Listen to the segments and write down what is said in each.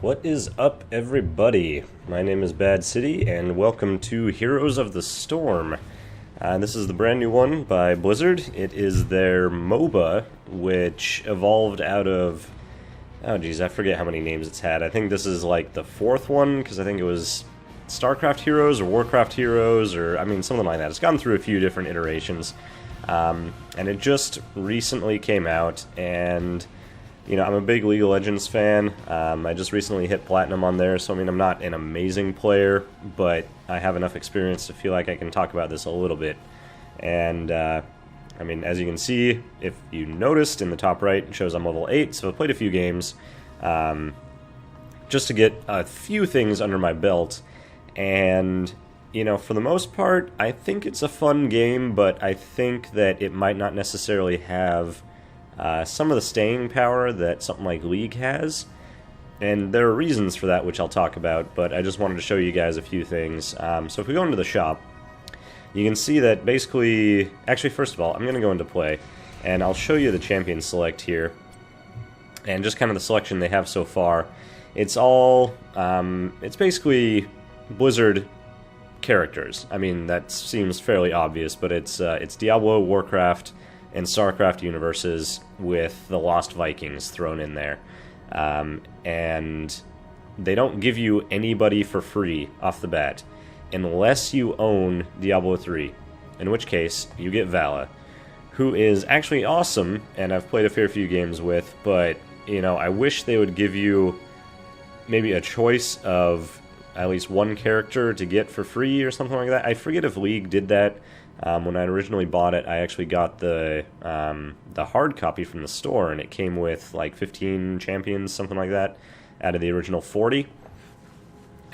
What is up, everybody? My name is badcity, and welcome to Heroes of the Storm. This is the brand new one by Blizzard. It is their MOBA, which evolved out of... oh geez, I forget how many names it's had. I think this is like the fourth one, because I think it was StarCraft Heroes or Warcraft Heroes, or I mean something like that. It's gone through a few different iterations, and it just recently came out, and... you know, I'm a big League of Legends fan. I just recently hit Platinum on there, so I mean, I'm not an amazing player, but I have enough experience to feel like I can talk about this a little bit. And, I mean, as you can see, if you noticed in the top right, it shows I'm level 8, so I've played a few games, just to get a few things under my belt. And, you know, for the most part, I think it's a fun game, but I think that it might not necessarily have... some of the staying power that something like League has, and there are reasons for that which I'll talk about, but I just wanted to show you guys a few things. So if we go into the shop, you can see that basically, actually first of all, I'm going to go into play, and I'll show you the champion select here, and just kind of the selection they have so far. It's all, it's basically Blizzard characters. I mean, that seems fairly obvious, but it's Diablo, Warcraft, and StarCraft universes with the Lost Vikings thrown in there. And they don't give you anybody for free off the bat, unless you own Diablo 3, in which case you get Vala, who is actually awesome, and I've played a fair few games with, but, you know, I wish they would give you maybe a choice of at least one character to get for free or something like that. I forget if League did that. When I originally bought it, I actually got the hard copy from the store, and it came with like 15 champions, something like that, out of the original 40.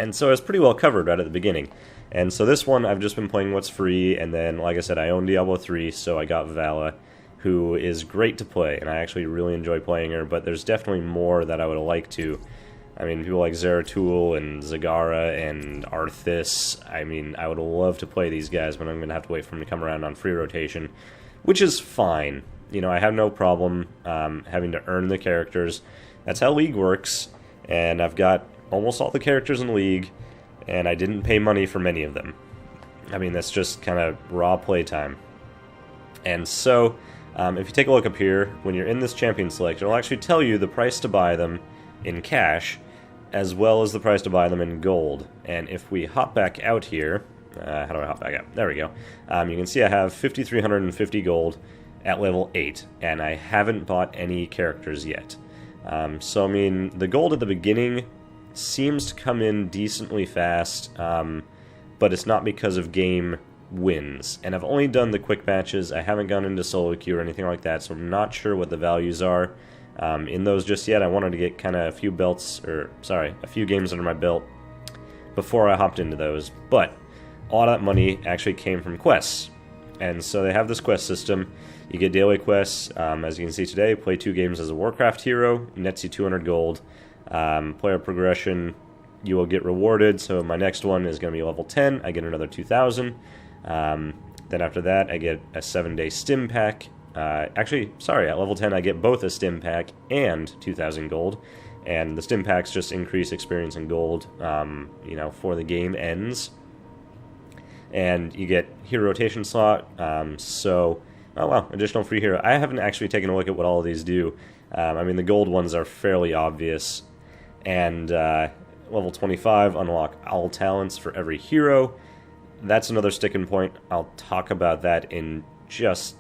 And so I was pretty well covered right at the beginning. And so this one, I've just been playing what's free, and then, like I said, I own Diablo 3, so I got Vala, who is great to play, and I actually really enjoy playing her, but there's definitely more that I would like to. I mean, people like Zeratul and Zagara and Arthas, I mean, I would love to play these guys, but I'm going to have to wait for them to come around on free rotation, which is fine. You know, I have no problem having to earn the characters. That's how League works, and I've got almost all the characters in League, and I didn't pay money for many of them. I mean, that's just kind of raw playtime. And so, if you take a look up here, when you're in this champion select, it'll actually tell you the price to buy them in cash, as well as the price to buy them in gold. And if we hop back out here, how do I hop back out? There we go. You can see I have 5,350 gold at level 8, and I haven't bought any characters yet. So, I mean, the gold at the beginning seems to come in decently fast, but it's not because of game wins. And I've only done the quick matches. I haven't gone into solo queue or anything like that, so I'm not sure what the values are in those just yet. I wanted to get kind of a few a few games under my belt before I hopped into those. But all that money actually came from quests, and so they have this quest system. You get daily quests. As you can see today, play 2 games as a Warcraft hero, nets you 200 gold. Player progression, you will get rewarded. So my next one is going to be level 10. I get another 2,000. Then after that, I get a 7-day stim pack. At level 10 I get both a stim pack and 2,000 gold, and the stim packs just increase experience and gold, you know, for the game ends. And you get hero rotation slot, oh wow, additional free hero. I haven't actually taken a look at what all of these do. I mean, the gold ones are fairly obvious, and level 25, unlock all talents for every hero. That's another sticking point. I'll talk about that in just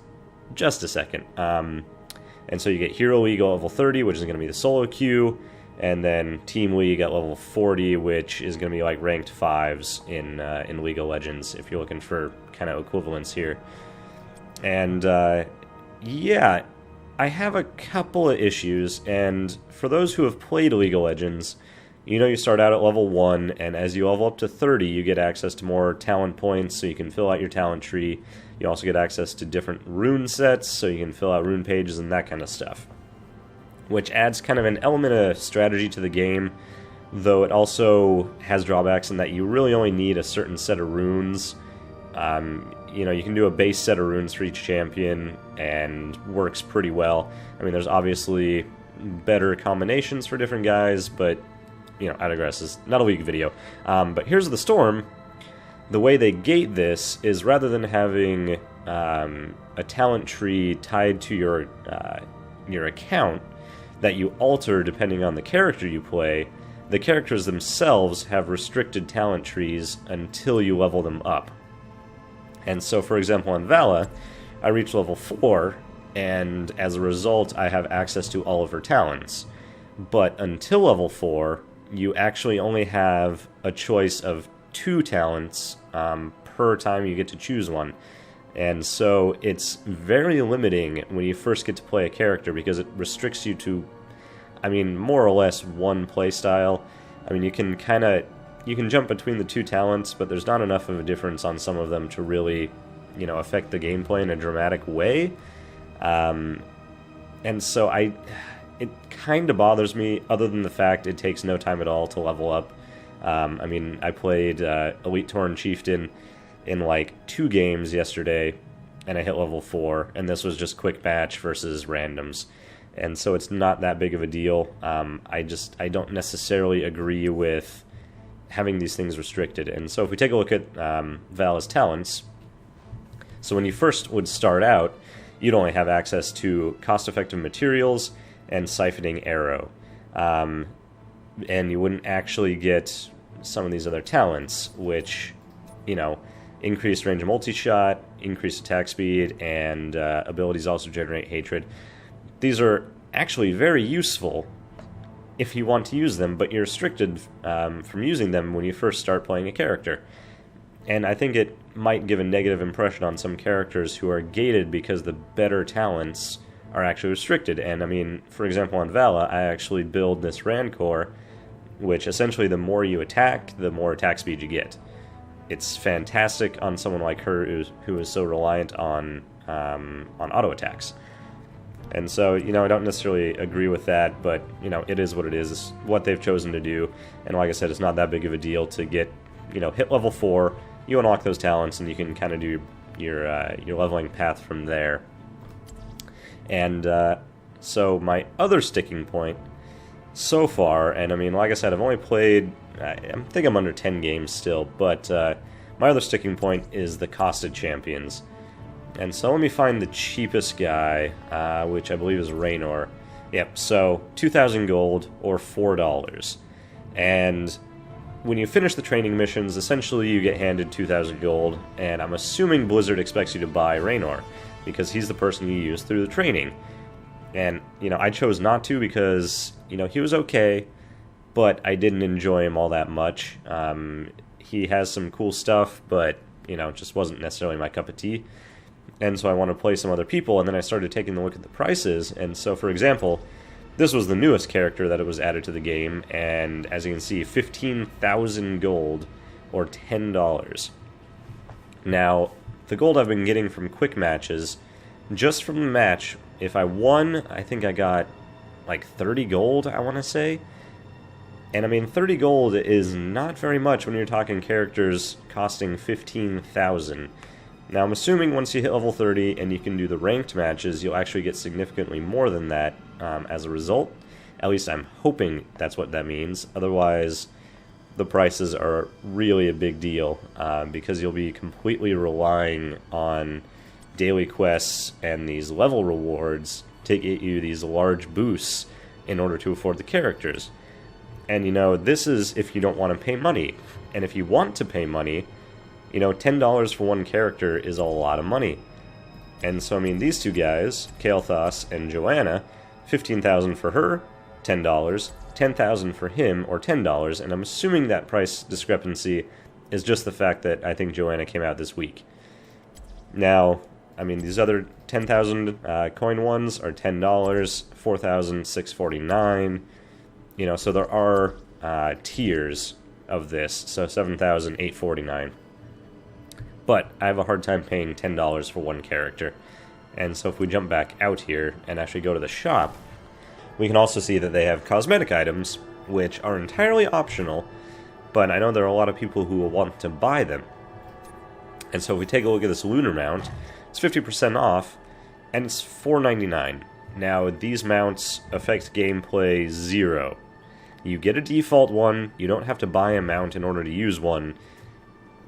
a second. And so you get Hero League at level 30, which is going to be the solo queue, and then Team League at level 40, which is going to be like ranked 5s in League of Legends, if you're looking for kind of equivalents here. And yeah, I have a couple of issues, and for those who have played League of Legends, you know, you start out at level 1, and as you level up to 30, you get access to more talent points, so you can fill out your talent tree. You also get access to different rune sets, so you can fill out rune pages and that kind of stuff, which adds kind of an element of strategy to the game, though it also has drawbacks in that you really only need a certain set of runes. You know, you can do a base set of runes for each champion, and works pretty well. I mean, there's obviously better combinations for different guys, but I digress. It's not a week video. But Here's the Storm, the way they gate this is rather than having a talent tree tied to your account that you alter depending on the character you play, the characters themselves have restricted talent trees until you level them up. And so, for example, on Vala, I reached level 4, and as a result, I have access to all of her talents. But until level 4, you actually only have a choice of 2 talents per time you get to choose one. And so it's very limiting when you first get to play a character because it restricts you to, more or less one playstyle. You can jump between the 2 talents, but there's not enough of a difference on some of them to really, affect the gameplay in a dramatic way. And so it kind of bothers me, other than the fact it takes no time at all to level up. I played Elite Tauren Chieftain in like 2 games yesterday, and I hit level 4, and this was just quick match versus randoms. And so it's not that big of a deal. I don't necessarily agree with having these things restricted. And so if we take a look at Vala's talents, so when you first would start out, you'd only have access to cost-effective materials and siphoning arrow. And you wouldn't actually get some of these other talents, which, increased range of multi-shot, increased attack speed, and abilities also generate hatred. These are actually very useful if you want to use them, but you're restricted from using them when you first start playing a character. And I think it might give a negative impression on some characters who are gated because the better talents are actually restricted. And for example, on Vala, I actually build this Rancor, which essentially the more you attack, the more attack speed you get. It's fantastic on someone like her who is so reliant on auto attacks. And so, I don't necessarily agree with that, but, it is what it is. It's what they've chosen to do. And like I said, it's not that big of a deal to get, hit level 4, you unlock those talents, and you can kind of do your leveling path from there. And so my other sticking point so far, and like I said, I've only played, I think I'm under 10 games still, but my other sticking point is the costed champions. And so let me find the cheapest guy, which I believe is Raynor. Yep, so 2,000 gold or $4. And when you finish the training missions, essentially you get handed 2,000 gold, and I'm assuming Blizzard expects you to buy Raynor, because he's the person you use through the training. And, I chose not to because, he was okay, but I didn't enjoy him all that much. He has some cool stuff, but, it just wasn't necessarily my cup of tea. And so I wanted to play some other people, and then I started taking a look at the prices. And so, for example, this was the newest character that it was added to the game, and as you can see, 15,000 gold, or $10. Now, the gold I've been getting from quick matches, just from the match, if I won, I think I got like 30 gold, I want to say. And 30 gold is not very much when you're talking characters costing 15,000. Now, I'm assuming once you hit level 30 and you can do the ranked matches, you'll actually get significantly more than that as a result. At least I'm hoping that's what that means. Otherwise, the prices are really a big deal because you'll be completely relying on daily quests and these level rewards to get you these large boosts in order to afford the characters. And, this is if you don't want to pay money. And if you want to pay money, $10 for one character is a lot of money. And so, these two guys, Kael'thas and Joanna, 15,000 for her, $10, 10,000 for him, or $10, and I'm assuming that price discrepancy is just the fact that I think Joanna came out this week. Now, these other 10,000 coin ones are $10, 4,649, so there are tiers of this, so 7,849. But I have a hard time paying $10 for one character. And so if we jump back out here and actually go to the shop, we can also see that they have cosmetic items, which are entirely optional, but I know there are a lot of people who will want to buy them. And so if we take a look at this lunar mount, it's 50% off, and it's $4.99. Now, these mounts affect gameplay 0. You get a default one, you don't have to buy a mount in order to use one.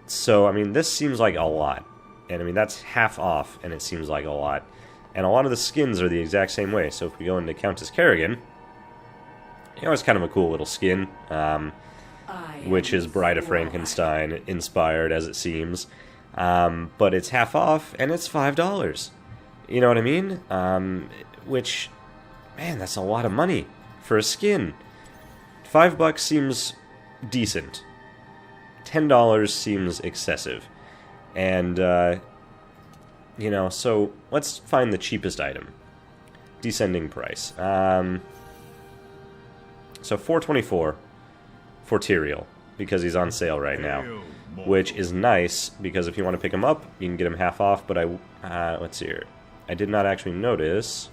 So, I mean, this seems like a lot. And, I mean, that's half off, and it seems like a lot. And a lot of the skins are the exact same way. So if we go into Countess Kerrigan, you know, it's kind of a cool little skin, which is Bride of Frankenstein inspired, as it seems. But it's half off, and it's $5. You know what I mean? Which, man, that's a lot of money for a skin. $5 seems decent. $10 seems excessive. And, you know, so let's find the cheapest item. Descending price. So $4.24 for Tyrael, because he's on sale right now. Which is nice, because if you want to pick him up, you can get him half off, but let's see here. I did not actually notice.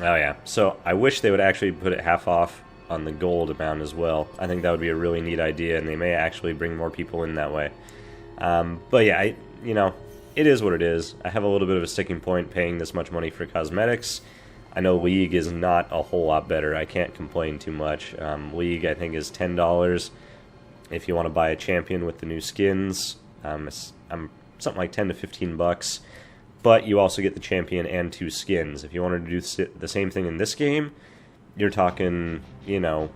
Oh yeah, so I wish they would actually put it half off on the gold amount as well. I think that would be a really neat idea, and they may actually bring more people in that way. But yeah, you know, it is what it is. I have a little bit of a sticking point paying this much money for cosmetics. I know League is not a whole lot better. I can't complain too much. League, I think, is $10 if you want to buy a champion with the new skins. Something like $10 to $15. But you also get the champion and 2 skins. If you wanted to do the same thing in this game, you're talking, you know,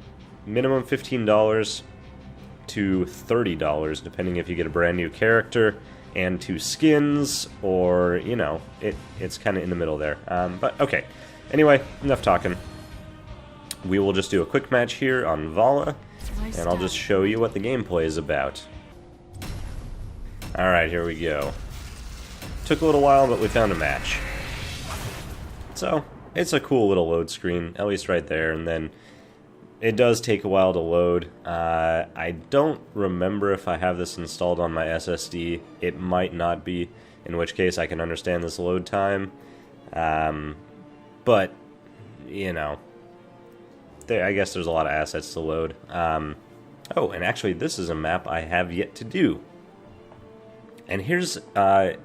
minimum $15 to $30, depending if you get a brand new character and 2 skins, or, you know, it's kind of in the middle there. But, okay. Anyway, enough talking. We will just do a quick match here on Vala, and I'll just show you what the gameplay is about. Alright, here we go. Took a little while, but we found a match. So, it's a cool little load screen, at least right there, and then it does take a while to load. I don't remember if I have this installed on my SSD. It might not be, in which case I can understand this load time. But, you know, I guess there's a lot of assets to load. Oh, and actually this is a map I have yet to do. And here's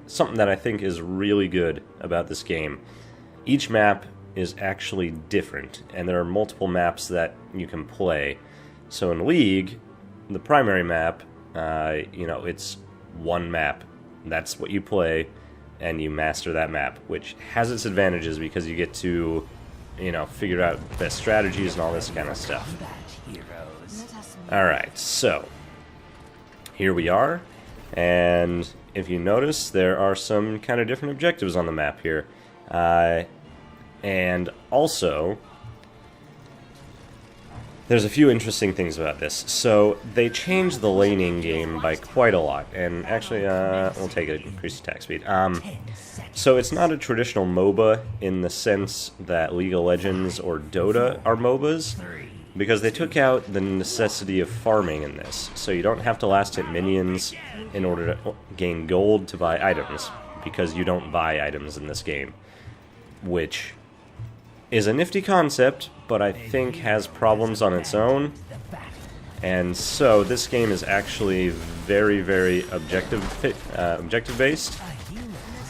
something that I think is really good about this game. Each map is actually different, and there are multiple maps that you can play. So in League, the primary map, you know, it's one map. That's what you play, and you master that map, which has its advantages because you get to, you know, figure out best strategies and all this kind of stuff. Alright, so here we are, and if you notice, there are some kind of different objectives on the map here. And also, there's a few interesting things about this. So, they changed the laning game by quite a lot, and actually, we'll take it, increased attack speed. So it's not a traditional MOBA in the sense that League of Legends or Dota are MOBAs, because they took out the necessity of farming in this. So you don't have to last hit minions in order to gain gold to buy items, because you don't buy items in this game, which is a nifty concept, but I think has problems on its own. And so this game is actually very, very objective-based,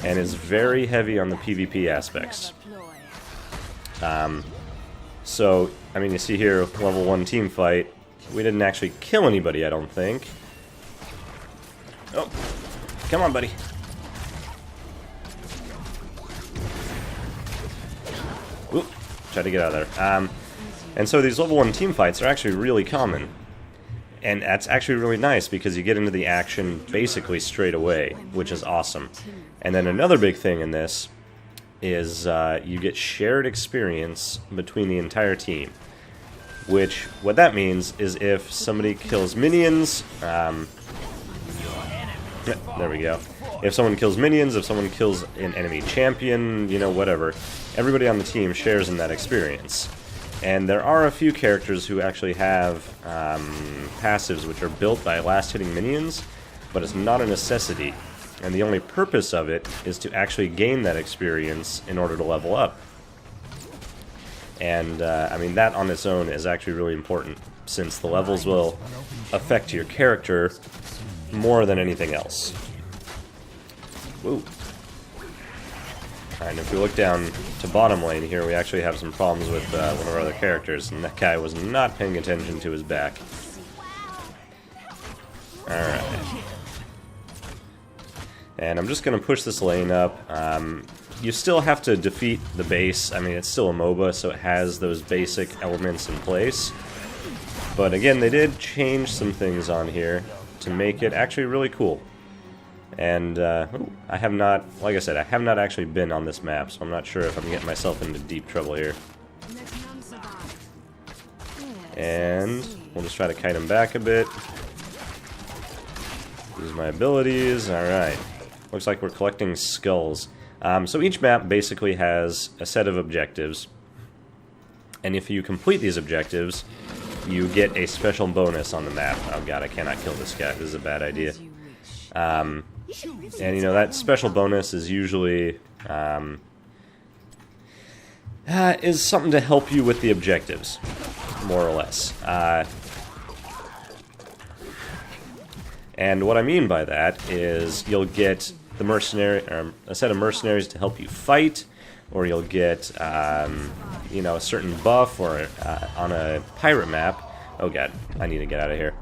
and is very heavy on the PvP aspects. So, I mean, you see here, level 1 team fight. We didn't actually kill anybody, I don't think. Oh, come on, buddy. Oop, tried to get out of there. And so these level 1 team fights are actually really common. And that's actually really nice because you get into the action basically straight away, which is awesome. And then another big thing in this is you get shared experience between the entire team. Which, what that means is if somebody kills minions, there we go. If someone kills minions, if someone kills an enemy champion, you know, whatever, everybody on the team shares in that experience. And there are a few characters who actually have passives which are built by last-hitting minions, but it's not a necessity. And the only purpose of it is to actually gain that experience in order to level up. And, I mean, that on its own is actually really important, since the levels will affect your character more than anything else. Woo. And if we look down to bottom lane here, we actually have some problems with one of our other characters, and that guy was not paying attention to his back. Alright. And I'm just going to push this lane up. You still have to defeat the base. I mean, it's still a MOBA, so it has those basic elements in place. But again, they did change some things on here to make it actually really cool. And I have not, like I said, I have not actually been on this map, so I'm not sure if I'm getting myself into deep trouble here. And we'll just try to kite him back a bit. Use my abilities. Alright. Looks like we're collecting skulls. So each map basically has a set of objectives. And if you complete these objectives, you get a special bonus on the map. Oh god, I cannot kill this guy. This is a bad idea. And you know, that special bonus is usually is something to help you with the objectives, more or less. And what I mean by that is you'll get the mercenary, or a set of mercenaries to help you fight, or you'll get you know, a certain buff, or on a pirate map. Oh god, I need to get out of here.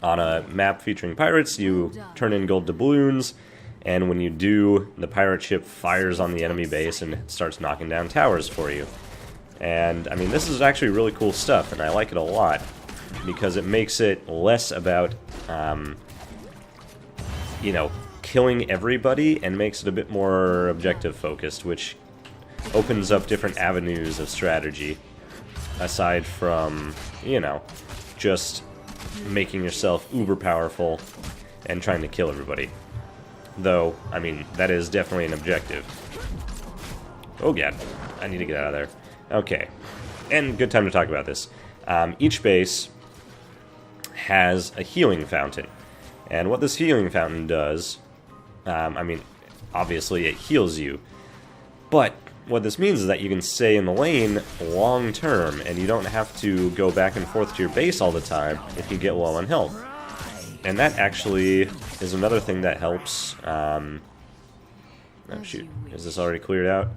On a map featuring pirates, you turn in gold doubloons, and when you do, the pirate ship fires on the enemy base and starts knocking down towers for you. And I mean, this is actually really cool stuff, and I like it a lot because it makes it less about you know, killing everybody, and makes it a bit more objective focused, which opens up different avenues of strategy aside from, you know, just making yourself uber powerful and trying to kill everybody. Though, I mean, that is definitely an objective. Oh god, I need to get out of there. Okay, and good time to talk about this. Each base has a healing fountain, and what this healing fountain does, I mean, obviously it heals you, but what this means is that you can stay in the lane long term, and you don't have to go back and forth to your base all the time if you get low on health. And that actually is another thing that helps. Oh shoot, is this already cleared out?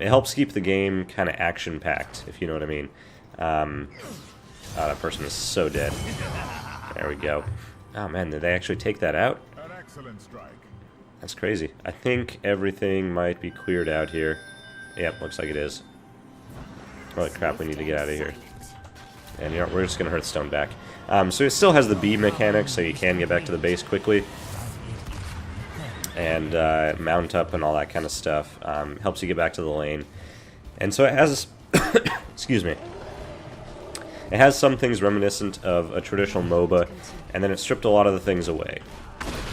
It helps keep the game kind of action-packed, if you know what I mean. Oh, that person is so dead. There we go. Oh man, did they actually take that out? That's crazy. I think everything might be cleared out here. Yep, looks like it is. Holy crap, we need to get out of here. And you know, we're just going to hurt Stone back. So it still has the B mechanics, so you can get back to the base quickly. And mount up and all that kind of stuff. Helps you get back to the lane. And so it has... excuse me. It has some things reminiscent of a traditional MOBA, and then it stripped a lot of the things away.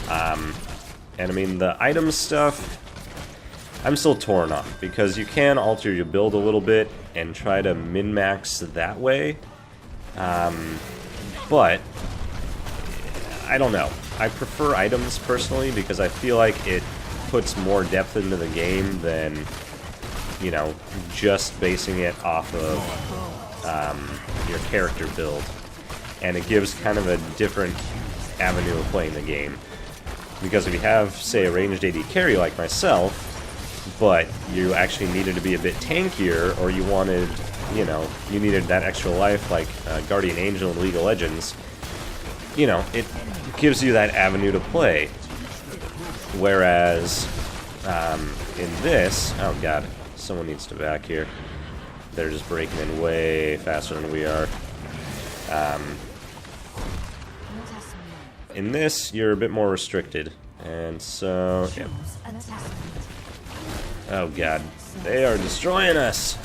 And I mean, the item stuff, I'm still torn on, because you can alter your build a little bit and try to min-max that way. But, I don't know. I prefer items, personally, because I feel like it puts more depth into the game than, you know, just basing it off of your character build. And it gives kind of a different avenue of playing the game. Because if you have, say, a ranged AD carry like myself, but you actually needed to be a bit tankier, or you wanted, you know, you needed that extra life like Guardian Angel in League of Legends, you know, it gives you that avenue to play. Whereas, in this, oh god, someone needs to back here. They're just breaking in way faster than we are. In this, you're a bit more restricted, and so, yeah. Oh god, they are destroying us!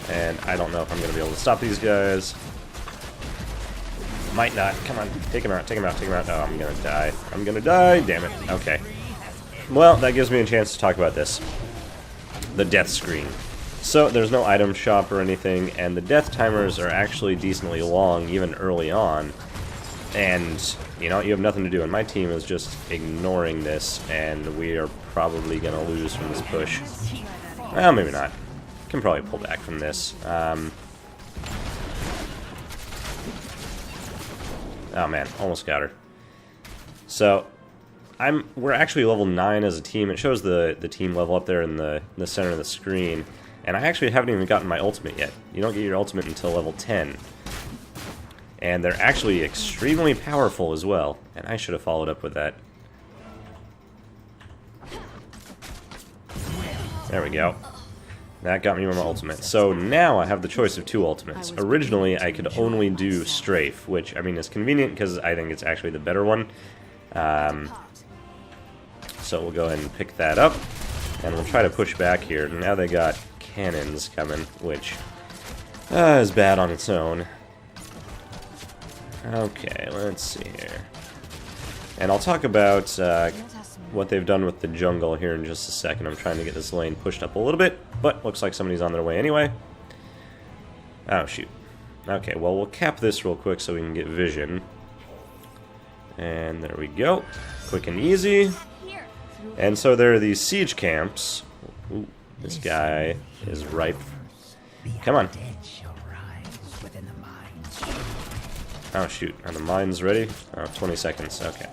And I don't know if I'm going to be able to stop these guys. Might not. Come on, take him out, take him out, take him out. Oh, I'm going to die. I'm going to die, damn it. Okay. Well, that gives me a chance to talk about this. The death screen. So, there's no item shop or anything, and the death timers are actually decently long, even early on. And, you know, you have nothing to do, and my team is just ignoring this, and we are probably going to lose from this push. Well, maybe not. Can probably pull back from this. Oh man, almost got her. So, we're actually level 9 as a team. It shows the team level up there in the center of the screen. And I actually haven't even gotten my ultimate yet. You don't get your ultimate until level 10. And they're actually extremely powerful as well. And I should have followed up with that. There we go. That got me my ultimate. So now I have the choice of 2 ultimates. Originally, I could only do Strafe, which, I mean, is convenient because I think it's actually the better one. So we'll go ahead and pick that up, and we'll try to push back here. Now they got cannons coming, which is bad on its own. Okay, let's see here. And I'll talk about what they've done with the jungle here in just a second. I'm trying to get this lane pushed up a little bit, but looks like somebody's on their way anyway. Oh, shoot. Okay, well, we'll cap this real quick so we can get vision. And there we go. Quick and easy. And so there are these siege camps. Ooh, this guy is ripe. Come on. Oh, shoot. Are the mines ready? Oh, 20 seconds. Okay.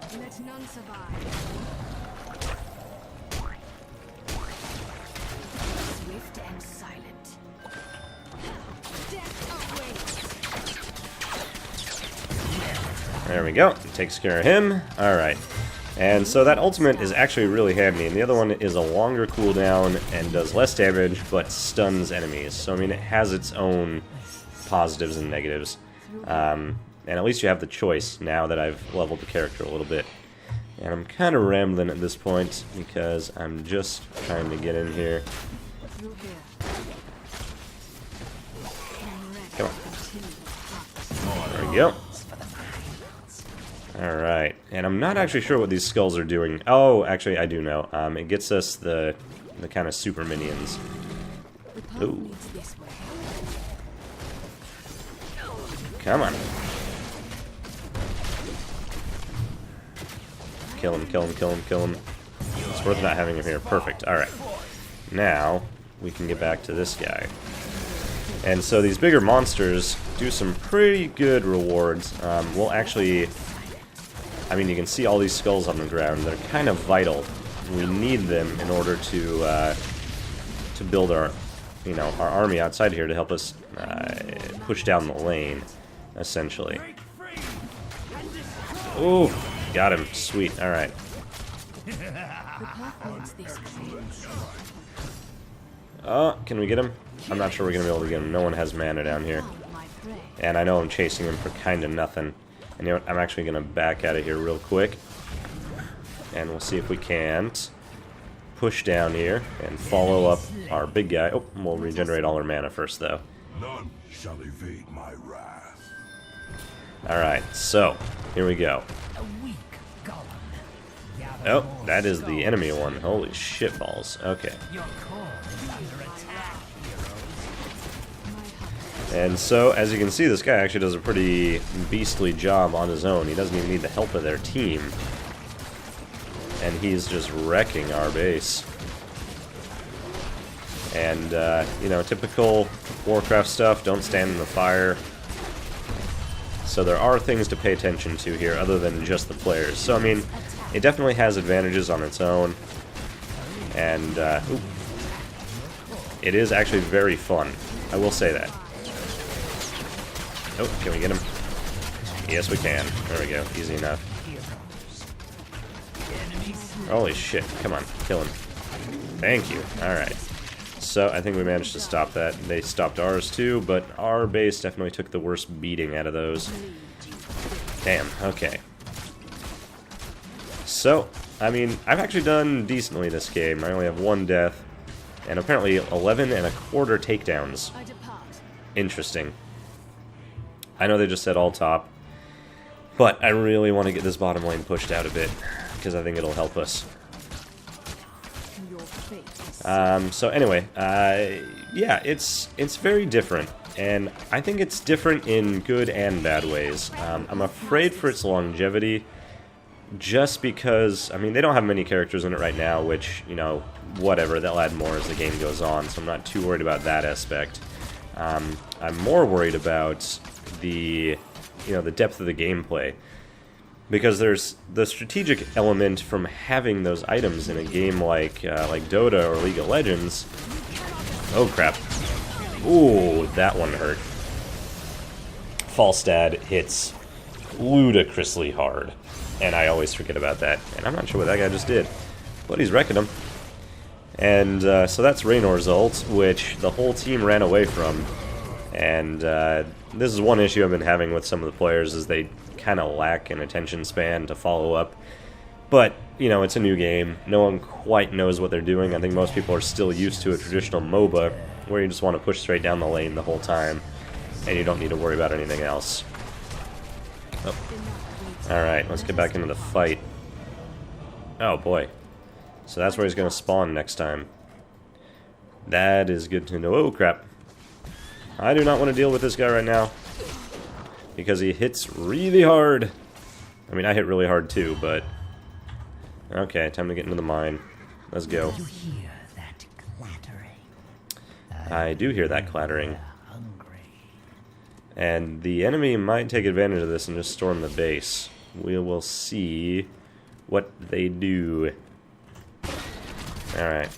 There we go. Takes care of him. Alright. And so that ultimate is actually really handy, and the other one is a longer cooldown and does less damage, but stuns enemies. So, I mean, it has its own positives and negatives. And at least you have the choice now that I've leveled the character a little bit. And I'm kind of rambling at this point, because I'm just trying to get in here. Come on. There we go. Alright, and I'm not actually sure what these skulls are doing. Oh, actually, I do know. It gets us the kind of super minions. Ooh. Come on. Kill him, kill him, kill him, kill him. It's worth not having him here. Perfect. Alright. Now, we can get back to this guy. And so these bigger monsters do some pretty good rewards. We'll actually... I mean, you can see all these skulls on the ground. They're kind of vital. We need them in order to build our, our army outside here to help us push down the lane, essentially. Ooh, got him. Sweet. All right. Oh, can we get him? I'm not sure we're gonna be able to get him. No one has mana down here, and I know I'm chasing him for kind of nothing. And you know what, I'm actually going to back out of here real quick. And we'll see if we can't push down here and follow up our big guy. Oh, we'll regenerate all our mana first, though. None shall evade my wrath. Alright, so, here we go. Oh, that is the enemy one. Holy shit balls. Okay. And so, as you can see, this guy actually does a pretty beastly job on his own. He doesn't even need the help of their team. And he's just wrecking our base. And, typical Warcraft stuff, don't stand in the fire. So there are things to pay attention to here other than just the players. So, I mean, it definitely has advantages on its own. And, it is actually very fun. I will say that. Oh, can we get him? Yes, we can. There we go. Easy enough. Holy shit. Come on. Kill him. Thank you. Alright. So, I think we managed to stop that. They stopped ours too, but our base definitely took the worst beating out of those. Damn. Okay. So, I mean, I've actually done decently this game. I only have 1 death, and apparently 11 and a quarter takedowns. Interesting. I know they just said all top, but I really want to get this bottom lane pushed out a bit, because I think it'll help us. So anyway, yeah, it's very different, and I think it's different in good and bad ways. I'm afraid for its longevity, just because, I mean, they don't have many characters in it right now, which, whatever, they'll add more as the game goes on, so I'm not too worried about that aspect. I'm more worried about the the depth of the gameplay. Because there's the strategic element from having those items in a game like Dota or League of Legends. Oh crap. Ooh, that one hurt. Falstad hits ludicrously hard. And I always forget about that. And I'm not sure what that guy just did. But he's wrecking him. And so that's Raynor's ult, which the whole team ran away from. And this is one issue I've been having with some of the players, is they kind of lack an attention span to follow up. But, it's a new game. No one quite knows what they're doing. I think most people are still used to a traditional MOBA, where you just want to push straight down the lane the whole time, and you don't need to worry about anything else. Oh. Alright, let's get back into the fight. Oh boy. So that's where he's going to spawn next time. That is good to know. Oh crap. I do not want to deal with this guy right now, because he hits really hard. I mean, I hit really hard too, but... Okay, time to get into the mine. Let's go. You hear that clattering? I do hear that clattering. And the enemy might take advantage of this and just storm the base. We will see what they do. Alright.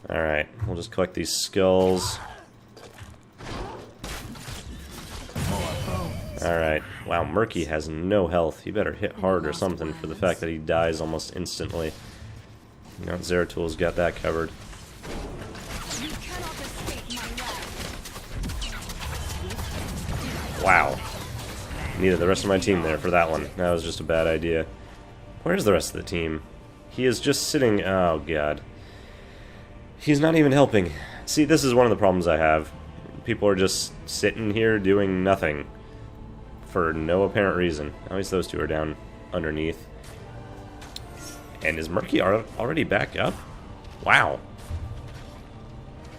Alright, we'll just collect these skulls. Alright. Wow, Murky has no health. He better hit hard or something for the fact that he dies almost instantly. Zeratul got that covered. Wow. Needed the rest of my team there for that one. That was just a bad idea. Where's the rest of the team? He is just sitting... Oh, God. He's not even helping. See, this is one of the problems I have. People are just sitting here doing nothing for no apparent reason. At least those two are down underneath. And is Murky already back up? Wow.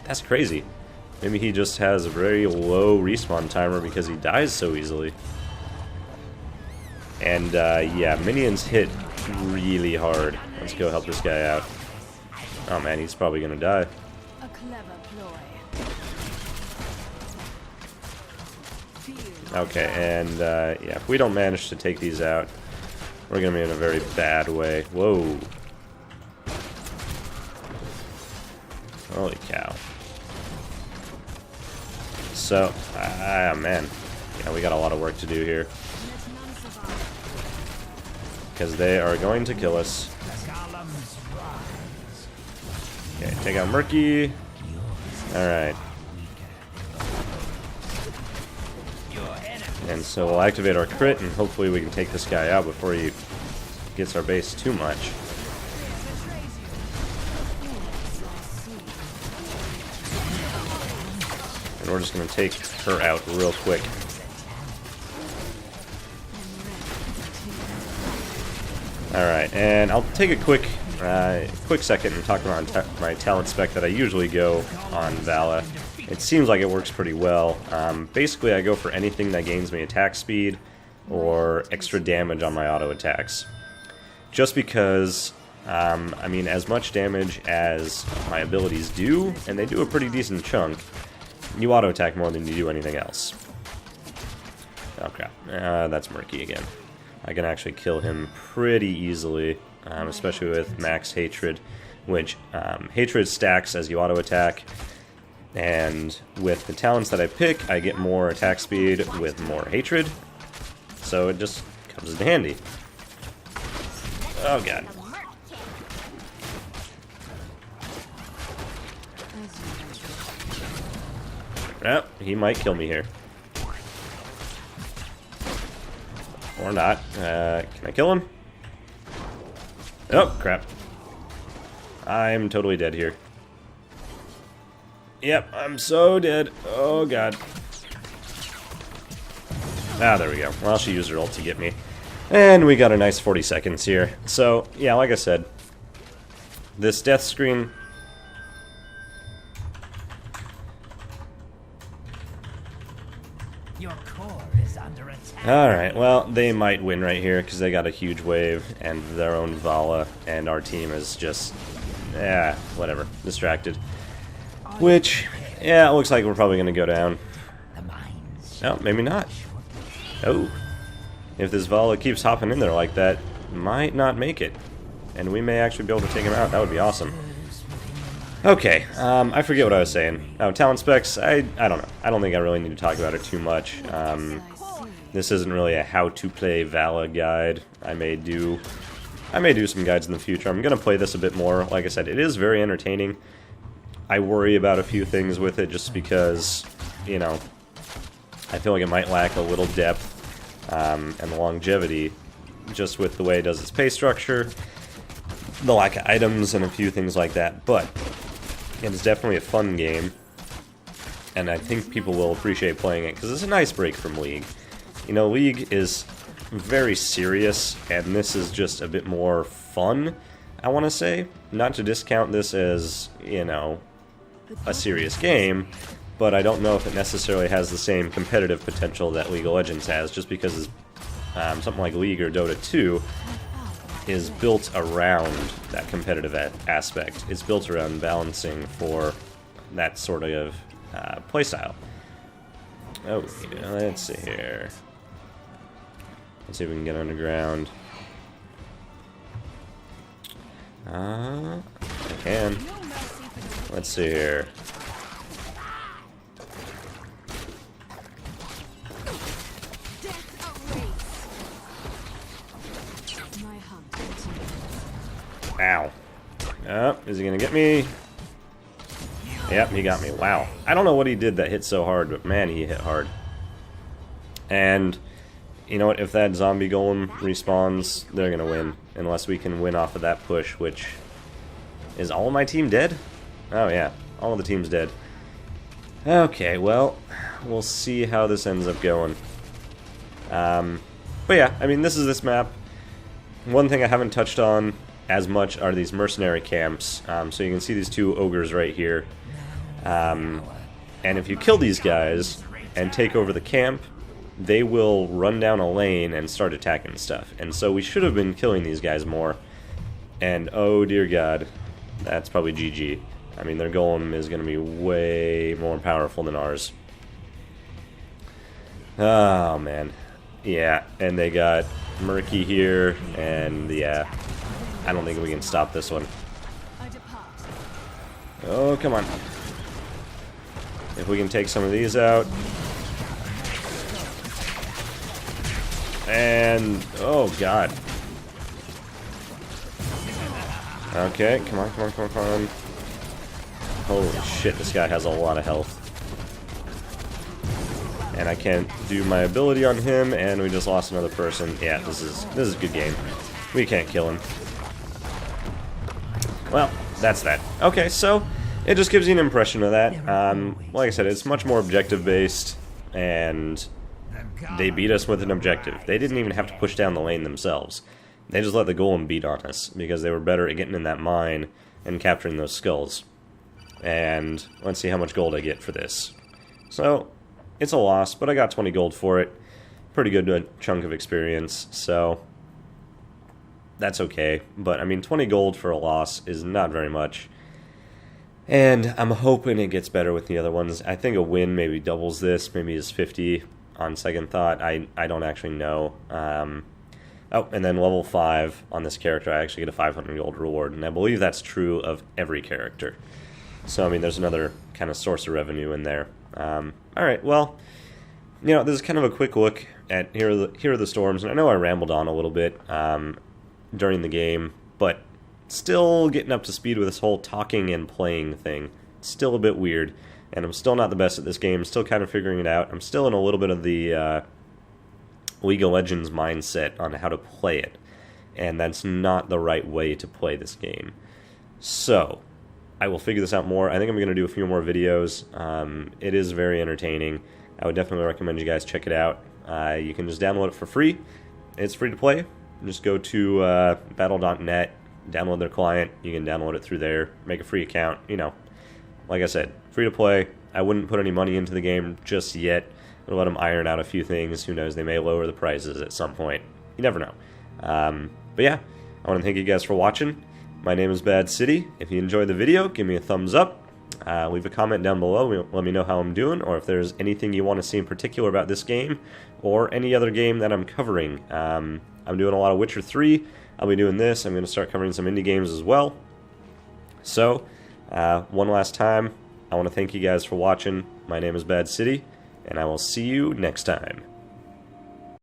That's crazy. Maybe he just has a very low respawn timer because he dies so easily. And, yeah, minions hit really hard. Let's go help this guy out. Oh man, he's probably gonna die. A clever ploy. Okay, and, yeah, if we don't manage to take these out, we're gonna be in a very bad way. Whoa. Holy cow. So, man. Yeah, we got a lot of work to do here. Because they are going to kill us. Okay, take out Murky. Alright. And so we'll activate our crit, and hopefully we can take this guy out before he gets our base too much. And we're just going to take her out real quick. Alright, and I'll take a quick second and talk about my talent spec that I usually go on Vala. It seems like it works pretty well. Basically, I go for anything that gains me attack speed or extra damage on my auto attacks. Just because, I mean, as much damage as my abilities do, and they do a pretty decent chunk, you auto attack more than you do anything else. Oh crap, that's Murky again. I can actually kill him pretty easily, especially with max hatred, which hatred stacks as you auto attack, and with the talents that I pick, I get more attack speed with more hatred, so it just comes in handy. Oh god. Oh, he might kill me here. Or not. Can I kill him? Oh, crap. I'm totally dead here. Yep, I'm so dead. Oh, God. Ah, there we go. Well, she used her ult to get me. And we got a nice 40 seconds here. So, yeah, like I said, this death screen... Your core is under attack. Alright, well, they might win right here because they got a huge wave and their own Vala, and our team is just, whatever, distracted. Which, yeah, it looks like we're probably going to go down. No, maybe not. Oh. If this Vala keeps hopping in there like that, might not make it. And we may actually be able to take him out. That would be awesome. Okay, I forget what I was saying. Oh, talent specs, I don't know. I don't think I really need to talk about it too much. This isn't really a how-to-play Vala guide. I may do some guides in the future. I'm going to play this a bit more. Like I said, it is very entertaining. I worry about a few things with it just because, you know, I feel like it might lack a little depth and longevity just with the way it does its pay structure, the lack of items, and a few things like that. But it is definitely a fun game, and I think people will appreciate playing it because it's a nice break from League. You know, League is very serious, and this is just a bit more fun, I want to say. Not to discount this as, you know, a serious game, but I don't know if it necessarily has the same competitive potential that League of Legends has, just because something like League or Dota 2 is built around that competitive aspect. It's built around balancing for that sort of playstyle. Oh, yeah, let's see here. Let's see if we can get underground. I can. Let's see here. Ow. Oh, is he gonna get me? Yep, he got me. Wow. I don't know what he did that hit so hard, but man, he hit hard. And you know what? If that zombie golem respawns, they're gonna win. Unless we can win off of that push, which... Is all of my team dead? Oh yeah, all of the team's dead. Okay, well, we'll see how this ends up going. But yeah, I mean, this is this map. One thing I haven't touched on as much are these mercenary camps. So you can see these two ogres right here. And if you kill these guys and take over the camp, they will run down a lane and start attacking stuff. And so we should have been killing these guys more. And oh dear God, that's probably GG. I mean, their golem is going to be way more powerful than ours. Oh man. Yeah, and they got Murky here, and yeah, I don't think we can stop this one. Oh, come on. If we can take some of these out. And, oh god. Okay, come on, come on, come on, come on. Holy shit, this guy has a lot of health. And I can't do my ability on him, and we just lost another person. Yeah, this is a good game. We can't kill him. Well, that's that. Okay, so it just gives you an impression of that. Like I said, it's much more objective-based, and they beat us with an objective. They didn't even have to push down the lane themselves. They just let the golem beat on us, because they were better at getting in that mine and capturing those skulls. And let's see how much gold I get for this. So, it's a loss, but I got 20 gold for it. Pretty good chunk of experience, so that's okay. But, I mean, 20 gold for a loss is not very much. And I'm hoping it gets better with the other ones. I think a win maybe doubles this, maybe is 50 on second thought. I don't actually know. Oh, and then level 5 on this character, I actually get a 500 gold reward. And I believe that's true of every character. So, I mean, there's another kind of source of revenue in there. Alright, well, you know, this is kind of a quick look at here are the storms. And I know I rambled on a little bit during the game, but still getting up to speed with this whole talking and playing thing. It's still a bit weird, and I'm still not the best at this game. Still kind of figuring it out. I'm still in a little bit of the League of Legends mindset on how to play it, and that's not the right way to play this game. So, I will figure this out more. I think I'm going to do a few more videos. It is very entertaining. I would definitely recommend you guys check it out. You can just download it for free. It's free to play. Just go to battle.net, download their client. You can download it through there, make a free account. You know, like I said, free to play. I wouldn't put any money into the game just yet. I'll let them iron out a few things. Who knows, they may lower the prices at some point. You never know. But yeah, I want to thank you guys for watching. My name is badcity. If you enjoyed the video, give me a thumbs up. Leave a comment down below. Let me know how I'm doing, or if there's anything you want to see in particular about this game, or any other game that I'm covering. I'm doing a lot of Witcher 3. I'll be doing this. I'm going to start covering some indie games as well. So, one last time, I want to thank you guys for watching. My name is Bad City, and I will see you next time.